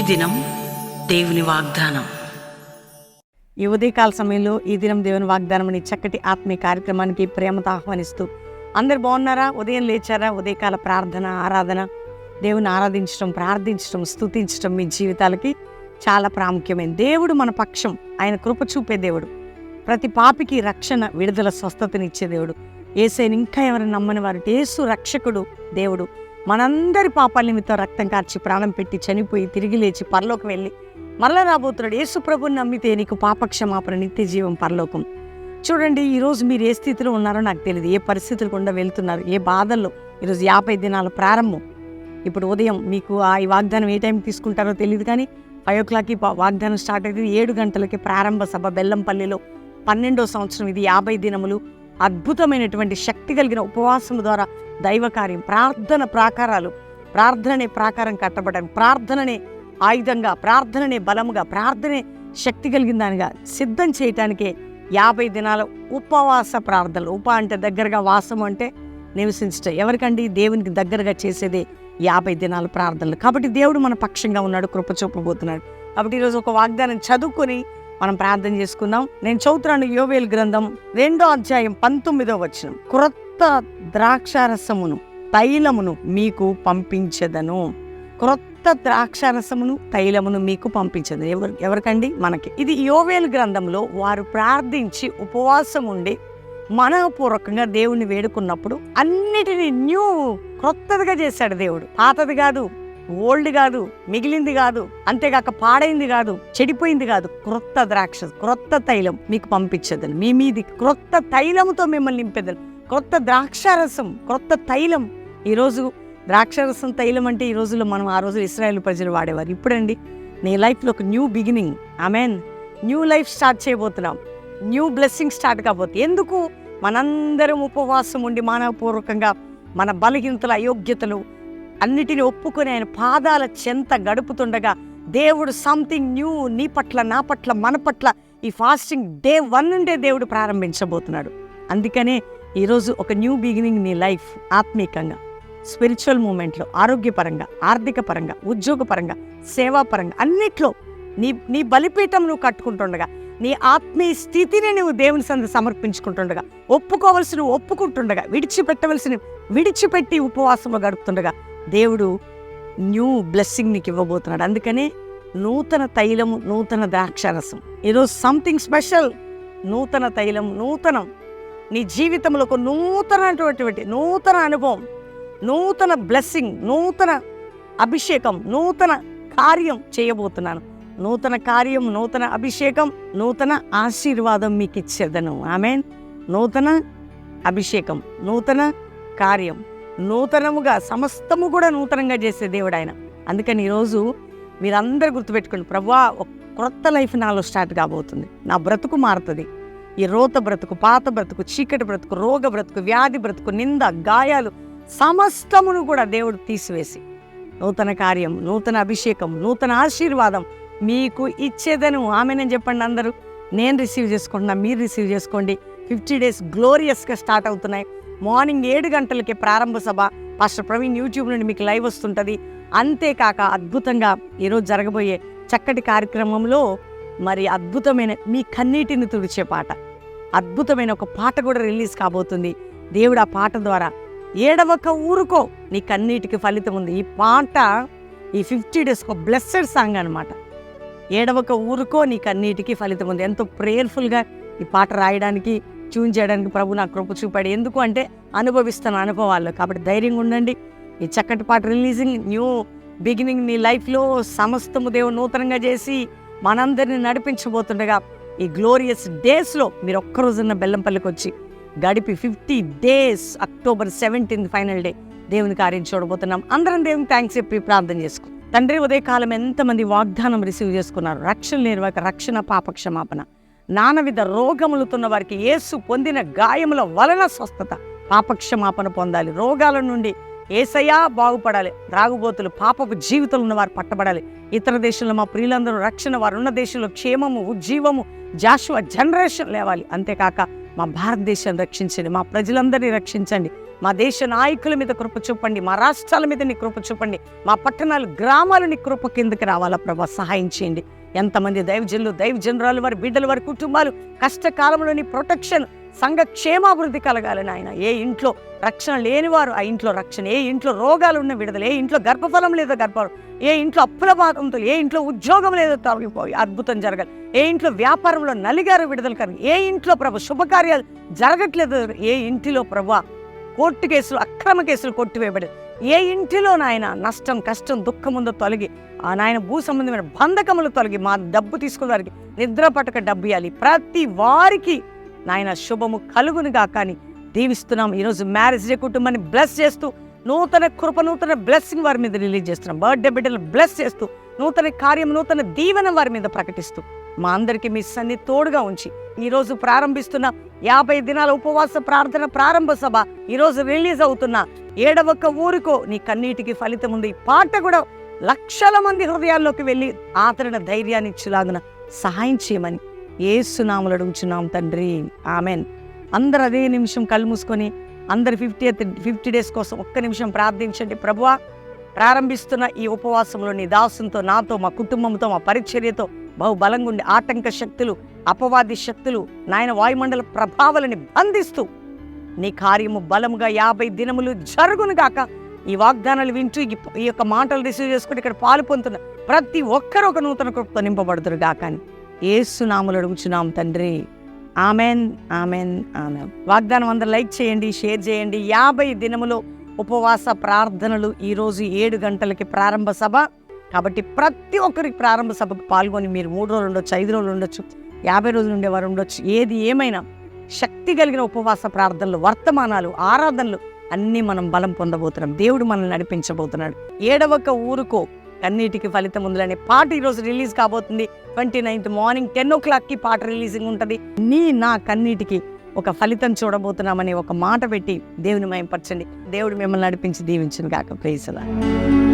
దినం దేవుని వాగ్దానం. ఈ ఉదయకాల సమయంలో ఈ దినం దేవుని వాగ్దానం అనే చక్కటి ఆత్మీయ కార్యక్రమానికి ప్రేమతో ఆహ్వానిస్తూ, అందరు బాగున్నారా? ఉదయం లేచారా? ఉదయకాల ప్రార్థన, ఆరాధన, దేవుని ఆరాధించడం, ప్రార్థించడం, స్తుతించడం మీ జీవితాలకి చాలా ప్రాముఖ్యమైన. దేవుడు మన పక్షం, ఆయన కృప చూపే దేవుడు, ప్రతి పాపికి రక్షణ, విడుదల, స్వస్థతనిచ్చే దేవుడు. యేసయ్యను ఇంకా ఎవరైనా నమ్మని వారు, యేసు రక్షకుడు దేవుడు. మనందరి పాపాల నిమిత్తం రక్తం కార్చి ప్రాణం పెట్టి చనిపోయి తిరిగి లేచి పరలోకం వెళ్ళి మరలా రాబోతున్నాడు. యేసు ప్రభుని నమ్మితే నీకు పాపక్షమాపణ, నిత్య జీవం, పరలోకం. చూడండి, ఈరోజు మీరు ఏ స్థితిలో ఉన్నారో నాకు తెలియదు, ఏ పరిస్థితులు గుండా వెళ్తున్నారు, ఏ బాధల్లో. ఈరోజు 50 దినాల ప్రారంభం. ఇప్పుడు ఉదయం మీకు ఈ వాగ్దానం ఏ టైంకి తీసుకుంటారో తెలియదు, కానీ 5 o'clockకి వాగ్దానం స్టార్ట్ అవుతుంది. 7 గంటలకి ప్రారంభ సభ బెల్లంపల్లిలో. 12వ సంవత్సరం ఇది. 50 దినములు అద్భుతమైనటువంటి శక్తి కలిగిన ఉపవాసం ద్వారా దైవ కార్యం, ప్రార్థన ప్రాకారాలు, ప్రార్థననే ప్రాకారం కట్టబడడం, ప్రార్థననే ఆయుధంగా, ప్రార్థననే బలముగా, ప్రార్థనే శక్తి కలిగిన దానిగా సిద్ధం చేయటానికే 50 దినాల ఉపవాస ప్రార్థనలు. ఉప అంటే దగ్గరగా, వాసం అంటే నివసించటం. ఎవరికండి? దేవునికి దగ్గరగా చేసేదే 50 దినాల ప్రార్థనలు. కాబట్టి దేవుడు మన పక్షంగా ఉన్నాడు, కృప చూపబోతున్నాడు. కాబట్టి ఈరోజు ఒక వాగ్దానం చదువుకొని మనం ప్రార్థన చేసుకుందాం. నేను చదువుతున్నాను యోవేలు గ్రంథం 2వ అధ్యాయం 19వ వచనం. క్రొత్త ద్రాక్షారసమును తైలమును మీకు పంపించెదను. క్రొత్త ద్రాక్షారసమును తైలమును మీకు పంపించదు. ఎవరికండి? మనకి. ఇది యోవేలు గ్రంథంలో వారు ప్రార్థించి ఉపవాసం ఉండి మనఃపూర్వకంగా దేవుణ్ణి వేడుకున్నప్పుడు అన్నిటినీ న్యూ, క్రొత్తదిగా చేశాడు దేవుడు. పాతది కాదు, ఓల్డ్ కాదు, మిగిలింది కాదు, అంతేగాక పాడైంది కాదు, చెడిపోయింది కాదు. క్రొత్త ద్రాక్ష, క్రొత్త తైలం మీకు పంపించదని, మీ మీది క్రొత్త తైలముతో మిమ్మల్ని నింపేదని. క్రొత్త ద్రాక్షారసం, క్రొత్త తైలం. ఈరోజు ద్రాక్షారసం, తైలం అంటే ఈ రోజుల్లో మనం, ఆ రోజు ఇశ్రాయేలు ప్రజలు వాడేవారు. ఇప్పుడండి నీ లైఫ్లో ఒక new beginning. Amen. New life start చేయబోతున్నాం. న్యూ బ్లెస్సింగ్ స్టార్ట్ కాబోతుంది. ఎందుకు? మనందరం ఉపవాసం ఉండి మానవపూర్వకంగా మన బలహీనతలు, అయోగ్యతలు అన్నిటిని ఒప్పుకొని ఆయన పాదాల చెంత గడుపుతుండగా దేవుడు సంథింగ్ న్యూ నీ పట్ల, నా పట్ల, మన పట్ల ఈ ఫాస్టింగ్ డే 1 నుండే దేవుడు ప్రారంభించబోతున్నాడు. అందుకనే ఈరోజు ఒక న్యూ బిగినింగ్ నీ లైఫ్, ఆత్మీకంగా, స్పిరిచువల్ మూమెంట్లో, ఆరోగ్యపరంగా, ఆర్థిక పరంగా, ఉద్యోగపరంగా, సేవాపరంగా, అన్నిట్లో నీ బలిపీఠం నువ్వు కట్టుకుంటుండగా, నీ ఆత్మీయ స్థితిని నువ్వు దేవుని సందు సమర్పించుకుంటుండగా, ఒప్పుకోవలసిన ఒప్పుకుంటుండగా, విడిచిపెట్టవలసిన విడిచిపెట్టి ఉపవాసంలో గడుపుతుండగా దేవుడు న్యూ బ్లెస్సింగ్ నీకు ఇవ్వబోతున్నాడు. అందుకనే నూతన తైలము, నూతన ద్రాక్షారసం. ఈరోజు సంథింగ్ స్పెషల్. నూతన తైలం, నూతనం. నీ జీవితంలో ఒక నూతనటువంటి నూతన అనుభవం, నూతన బ్లెస్సింగ్, నూతన అభిషేకం, నూతన కార్యం చేయబోతున్నాను. నూతన కార్యం, నూతన అభిషేకం, నూతన ఆశీర్వాదం మీకు ఇచ్చేదను. ఆమేన్. నూతన అభిషేకం, నూతన కార్యం, నూతనముగా, సమస్తము కూడా నూతనంగా చేసే దేవుడు ఆయన. అందుకని ఈరోజు మీరందరూ గుర్తుపెట్టుకోండి, ప్రభువా ఒక క్రొత్త లైఫ్ నాలో స్టార్ట్ కాబోతుంది. నా బ్రతుకు మారుతుంది. ఈ రోత బ్రతుకు, పాత బ్రతుకు, చీకటి బ్రతుకు, రోగ బ్రతుకు, వ్యాధి బ్రతుకు, నింద, గాయాలు సమస్తమును కూడా దేవుడు తీసివేసి నూతన కార్యం, నూతన అభిషేకం, నూతన ఆశీర్వాదం మీకు ఇచ్చేదను. ఆమెనని చెప్పండి అందరూ. నేను రిసీవ్ చేసుకుంటున్నా, మీరు రిసీవ్ చేసుకోండి. 50 days గ్లోరియస్గా స్టార్ట్ అవుతున్నాయి. మార్నింగ్ 7 గంటలకి ప్రారంభ సభ. పాస్టర్ ప్రవీణ్ యూట్యూబ్ నుండి మీకు లైవ్ వస్తుంటుంది. అంతేకాక అద్భుతంగా ఈరోజు జరగబోయే చక్కటి కార్యక్రమంలో మరి అద్భుతమైన మీ కన్నీటిని తుడిచే పాట, అద్భుతమైన ఒక పాట కూడా రిలీజ్ కాబోతుంది. దేవుడు ఆ పాట ద్వారా ఏడవక ఊరుకో, నీ కన్నీటికి ఫలితం ఉంది. ఈ పాట ఈ 50 days ఒక బ్లెస్సెడ్ సాంగ్ అనమాట. ఏడవక ఊరుకో, నీ కన్నీటికి ఫలితం ఉంది. ఎంతో ప్రేయర్ఫుల్గా ఈ పాట రాయడానికి, ట్యూన్ చేయడానికి ప్రభు నాకు కృప చూపాడు. ఎందుకు అంటే అనుభవిస్తున్న అనుభవాల్లో. కాబట్టి ధైర్యంగా ఉండండి. ఈ చక్కటి పాట రిలీజింగ్, న్యూ బిగినింగ్ నీ లైఫ్లో సమస్తము దేవుడు నూతనంగా చేసి మనందరినీ నడిపించబోతుండగా ఈ గ్లోరియస్ డేస్లో మీరు ఒక్కరోజున్న బెల్లంపల్లికి వచ్చి గడిపి 50 days అక్టోబర్ 17 ఫైనల్ డే దేవుని కార్యం చూడబోతున్నాం. అందరం దేవుని థ్యాంక్స్ చెప్పి ప్రార్థన చేసుకో. తండ్రి, ఉదయకాలం ఎంతమంది వాగ్దానం రిసీవ్ చేసుకున్నారు. రక్షణ లేని వారికి రక్షణ, పాపక్షమాపణ, నానవిధ రోగములుతున్న వారికి యేసు పొందిన గాయముల వలన స్వస్థత, పాపక్షమాపణ పొందాలి. రోగాల నుండి యేసయ్యా బాగుపడాలి. త్రాగుబోతులు, పాపపు జీవితంలో ఉన్న వారు పట్టబడాలి. ఇతర దేశంలో మా ప్రియులందరూ రక్షణ, వారు ఉన్న దేశంలో క్షేమము, ఉజ్జీవము, జాషువా జనరేషన్ లేవాలి. అంతేకాక మా భారతదేశాన్ని రక్షించండి, మా ప్రజలందరినీ రక్షించండి, మా దేశ నాయకుల మీద కృప చూపండి, మా రాష్ట్రాల మీద నీ కృప చూపండి, మా పట్టణాలు గ్రామాలు నీ కృప కిందకి రావాలా ప్రభా, సహాయం చేయండి. ఎంతమంది దైవజనులు దైవజనురాలు వారి బిడ్డలు వారి కుటుంబాలు కష్టకాలంలో నీ ప్రొటెక్షన్ సంఘ క్షేమాభివృద్ధి కలగాలని ఆయన. ఏ ఇంట్లో రక్షణ లేనివారు ఆ ఇంట్లో రక్షణ, ఏ ఇంట్లో రోగాలు ఉన్న విడుదల, ఏ ఇంట్లో గర్భఫలం లేదో గర్భఫలం, ఏ ఇంట్లో అప్పుల భాగంతో, ఏ ఇంట్లో ఉద్యోగం లేదో తొలగిపోయి అద్భుతం జరగాలి, ఏ ఇంట్లో వ్యాపారంలో నలిగారు విడుదల కలిగి, ఏ ఇంట్లో ప్రభు శుభకార్యాలు జరగట్లేదు, ఏ ఇంటిలో ప్రభు కోర్టు కేసులు అక్రమ కేసులు కొట్టివేయబడి, ఏ ఇంటిలో నాయన నష్టం కష్టం దుఃఖం ఉందో తొలగి, ఆ నాయన భూ సంబంధమైన బంధకములు తొలగి, మా డబ్బు తీసుకున్న వారికి నిద్ర పట్టక డబ్బు ఇవ్వాలి, ప్రతి వారికి నాయన శుభము కలుగునుగా కానీ దీవిస్తున్నాం. ఈరోజు మ్యారేజ్ డే కుటుంబాన్ని బ్లెస్ చేస్తూ నూతన కృప నూతన బ్లెస్సింగ్ వారి మీద రిలీజ్ చేస్తున్నాం. బర్త్డే బిడ్డలు బ్లెస్ చేస్తూ నూతన కార్యం నూతన దీవెన వారి మీద ప్రకటిస్తూ మా అందరికీ మీ సన్ని తోడుగా ఉంచి ఈరోజు ప్రారంభిస్తున్న 50 దినాల ఉపవాస ప్రార్థన ప్రారంభ సభ ఈరోజు రిలీజ్ అవుతున్న 7వ ఊరికో నీ కన్నీటికి ఫలితం ఉంది. ఈ పాట కూడా లక్షల మంది హృదయాల్లోకి వెళ్ళి ఆదరణ ధైర్యాన్ని ఇచ్చేలాగున సహాయం చేయమని యేసు నామములో అడుగుచున్నాం తండ్రి, ఆమెన్. అందరు అదే నిమిషం కళ్ళు మూసుకొని అందరు 50 డేస్ కోసం ఒక్క నిమిషం ప్రార్థించండి. ప్రభువా, ప్రారంభిస్తున్న ఈ ఉపవాసంలో నీ దాసునితో, నాతో, మా కుటుంబంతో, మా పరిచర్యతో బహుబలంగా ఉండి ఆటంక శక్తులు అపవాది శక్తులు నాయన వాయుమండల ప్రభావాలని బంధిస్తూ నీ కార్యము బలముగా 50 దినములు జరుగును గాక. ఈ వాగ్దానాలు వింటూ ఈ యొక్క మాటలు రిసీవ్ చేసుకుంటే ఇక్కడ పాలు పొందుతున్న ప్రతి ఒక్కరు ఒక నూతన కృపతో నింపబడుతురు గాక అని యేసు నామములో అడుగుచున్నాం తండ్రి, ఆమెన్, ఆమెన్, ఆమెన్. వాగ్దానం అందరూ లైక్ చేయండి, షేర్ చేయండి. 50 దినములు ఉపవాస ప్రార్థనలు ఈరోజు 7 గంటలకి ప్రారంభ సభ కాబట్టి ప్రతి ఒక్కరికి ప్రారంభ సభకు పాల్గొని మీరు 3 రోజులు ఉండొచ్చు, 5 రోజులు ఉండొచ్చు, 50 రోజులు ఉండేవారు ఉండొచ్చు. ఏది ఏమైనా శక్తి కలిగిన ఉపవాస ప్రార్థనలు, వర్తమానాలు, ఆరాధనలు అన్నీ మనం బలం పొందబోతున్నాం. దేవుడు మనల్ని నడిపించబోతున్నాడు. 7వ ఊరుకో కన్నీటికి ఫలితం ఉందని పాట ఈరోజు రిలీజ్ కాబోతుంది. 29th మార్నింగ్ 10 o'clockకి పాట రిలీజింగ్ ఉంటుంది. నా కన్నీటికి ఒక ఫలితం చూడబోతున్నామని ఒక మాట పెట్టి దేవుని మహిమపరచండి. దేవుడు మిమ్మల్ని నడిపించి దీవించును గాక. Praise the lord.